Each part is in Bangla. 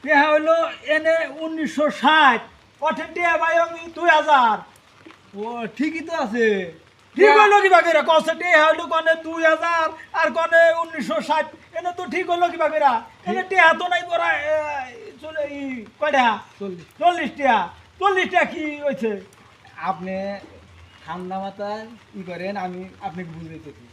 টেহা হইলো এনে 1960 ওঠে টেহা ভাই আমি 2000। ও ঠিকই তো আছে। ঠিক হইলো কিবা করে কসে টেহা হইলো কনে 2000 আর কনে 1960 এনে তো ঠিক হইলো কিবা করে এনে টেহা তো নাই পড়া চলে কয়টা 40 টেহা 40 টা কি হইছে আপনি ঠান্ডা মাথায় ই করেন, আমি আপনাকে বুঝাইতেছি।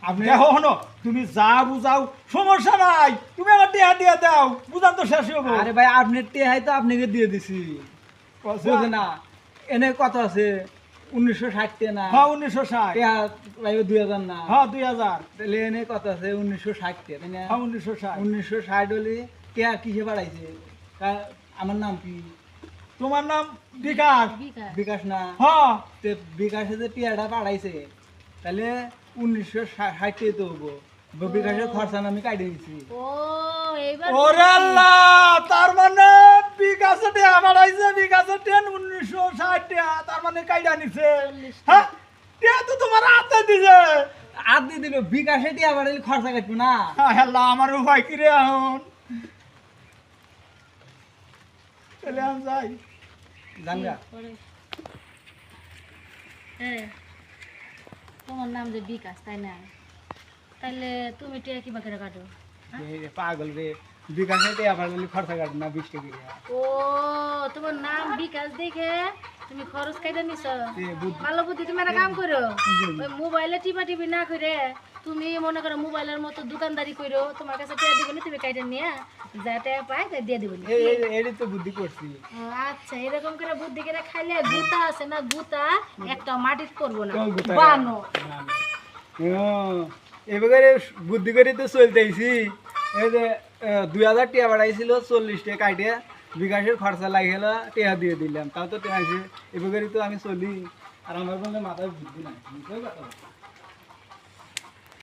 আপনি হনো তুমি যা বুঝাও সমস্যা নাই, তুমি আমার টেহা দিয়ে দাও বুঝান তো শেষ হবো। আরে ভাই আপনার টেহাই তো আপনাকে দিয়ে দিছি, বুঝে না? এনে কত আছে 1960 টাকা না? হ্যাঁ 1960। টেহা ভাই 2000 না? হ্যাঁ 2000। তাহলে এনে কত আছে 1960 টাকা, তাই না? হ্যাঁ 1960। 1960 হলে টেহা কিসে বাড়াইছে? আমার নাম কি? তোমার নাম বিকাশ। বিকাশ না? হ্যাঁ তে বিকাশে যে টিয়াটা বাড়াইছে তাহলে 1960 তো হবো। বিকাশের খরচা আমি কাটে দিচ্ছি। ও এইবার ওরে আল্লাহ, তার মানে বিকাশে টেহা বাড়াইছে, বিকাশে টেন 1960 টাকা, তার মানে কাইডা নিছে। হ্যাঁ টেহা তো তোমার হাতে দিছে। আর দিয়ে দিল বিকাশে টিয়া বাড়াইলে খরচা কাটবো না? আল্লাহ আমার উপায় কি রে এখন? তাহলে আমি যাই। জানগা হ্যাঁ তোমার নাম যে বিকাশ তাই না? তাহলে তুমি টিয়া কিবা করে কাটো? পাগল রে, বিকাশে টিয়া বাড়াইলে খরচা কাটবো না 20 টাকা করে। ও তোমার নাম বিকাশ দেখে তুমি খরচ কাইটা নিছ। বুদ্ধি। ভালো বুদ্ধি, তুমি একটা কাম করো, ওই মোবাইলে টিপা টিপি না করে তুমি মনে করো মোবাইলের মতো দোকানদারি করো, তোমার কাছে টিয়া দিবনি, তুমি কাইটা নিয়ে যা টাকা পাই তাই দিয়ে দিবনি। এই তো বুদ্ধি করছি। আচ্ছা এরকম করে বুদ্ধি করে খাইলে গুতা আছে না, গুতা একটা মাটির করবো না, কোন গুতা? বানো। এবারে বুদ্ধি করে তো চলতেছি। এই যে 2000 টিয়া বাড়াইছিল, 40 টাকা কাটে বিকাশের খরচা লাগিয়েছিল, টিয়া দিয়ে দিলাম, তাও তো টিয়া আছে। এবারে তো আমি চলি, আর আমার কোনো মাথায় বুদ্ধি নাই।